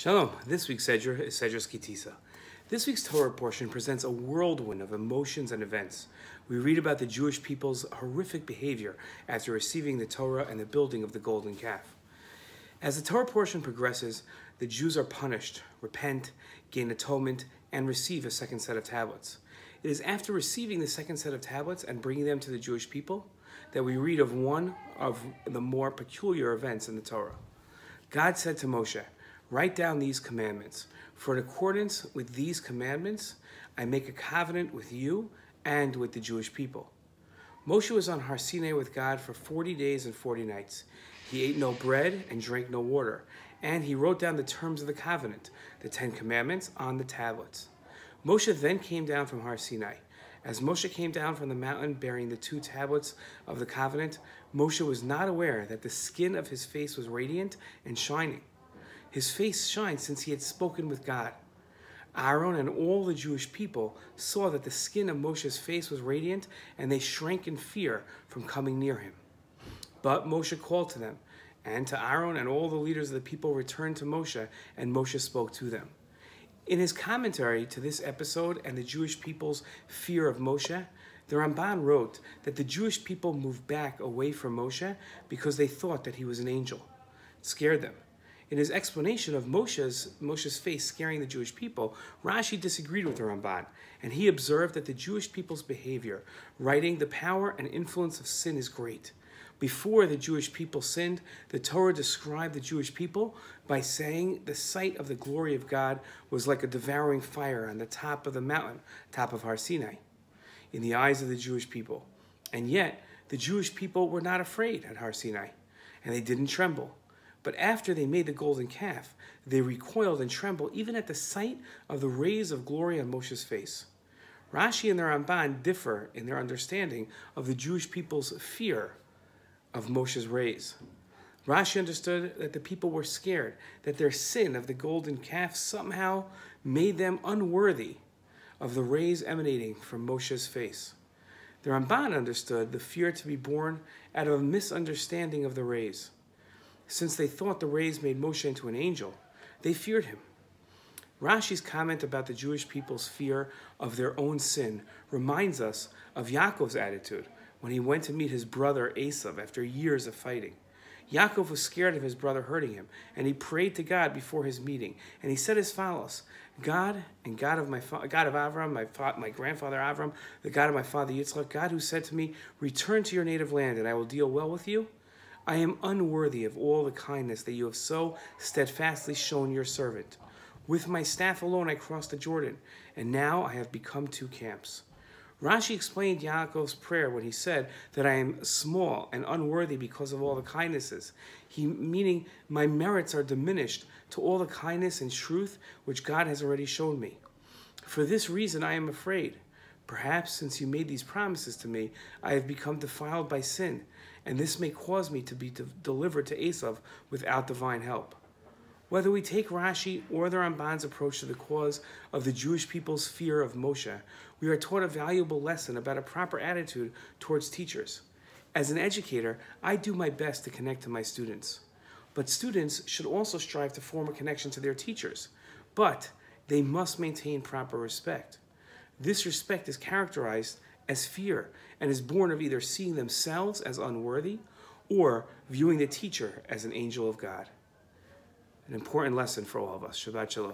Shalom. This week's Sedra is Sedra Ki Tisa. This week's Torah portion presents a whirlwind of emotions and events. We read about the Jewish people's horrific behavior after receiving the Torah and the building of the golden calf. As the Torah portion progresses, the Jews are punished, repent, gain atonement, and receive a second set of tablets. It is after receiving the second set of tablets and bringing them to the Jewish people that we read of one of the more peculiar events in the Torah. God said to Moshe, "Write down these commandments, for in accordance with these commandments, I make a covenant with you and with the Jewish people." Moshe was on Har Sinai with God for 40 days and 40 nights. He ate no bread and drank no water, and he wrote down the terms of the covenant, the 10 commandments, on the tablets. Moshe then came down from Har Sinai. As Moshe came down from the mountain bearing the 2 tablets of the covenant, Moshe was not aware that the skin of his face was radiant and shining. His face shined since he had spoken with God. Aaron and all the Jewish people saw that the skin of Moshe's face was radiant, and they shrank in fear from coming near him. But Moshe called to them, and to Aaron and all the leaders of the people returned to Moshe, and Moshe spoke to them. In his commentary to this episode and the Jewish people's fear of Moshe, the Ramban wrote that the Jewish people moved back away from Moshe because they thought that he was an angel. It scared them. In his explanation of Moshe's face scaring the Jewish people, Rashi disagreed with the Ramban, and he observed that the Jewish people's behavior, writing the power and influence of sin, is great. Before the Jewish people sinned, the Torah described the Jewish people by saying the sight of the glory of God was like a devouring fire on the top of the mountain, top of Har Sinai, in the eyes of the Jewish people. And yet, the Jewish people were not afraid at Har Sinai, and they didn't tremble. But after they made the golden calf, they recoiled and trembled even at the sight of the rays of glory on Moshe's face. Rashi and the Ramban differ in their understanding of the Jewish people's fear of Moshe's rays. Rashi understood that the people were scared, that their sin of the golden calf somehow made them unworthy of the rays emanating from Moshe's face. The Ramban understood the fear to be born out of a misunderstanding of the rays. Since they thought the rays made Moshe into an angel, they feared him. Rashi's comment about the Jewish people's fear of their own sin reminds us of Yaakov's attitude when he went to meet his brother Esav after years of fighting. Yaakov was scared of his brother hurting him, and he prayed to God before his meeting, and he said as follows: "God and God of Avram, my grandfather Avram, the God of my father Yitzchak, God who said to me, 'Return to your native land, and I will deal well with you,' I am unworthy of all the kindness that you have so steadfastly shown your servant. With my staff alone I crossed the Jordan, and now I have become 2 camps." Rashi explained Yaakov's prayer when he said that I am small and unworthy because of all the kindnesses, meaning my merits are diminished to all the kindness and truth which God has already shown me. For this reason I am afraid. Perhaps since you made these promises to me, I have become defiled by sin, and this may cause me to be delivered to Esav without divine help. Whether we take Rashi or the Ramban's approach to the cause of the Jewish people's fear of Moshe, we are taught a valuable lesson about a proper attitude towards teachers. As an educator, I do my best to connect to my students. But students should also strive to form a connection to their teachers. But they must maintain proper respect. This respect is characterized as fear and is born of either seeing themselves as unworthy or viewing the teacher as an angel of God. An important lesson for all of us. Shabbat Shalom.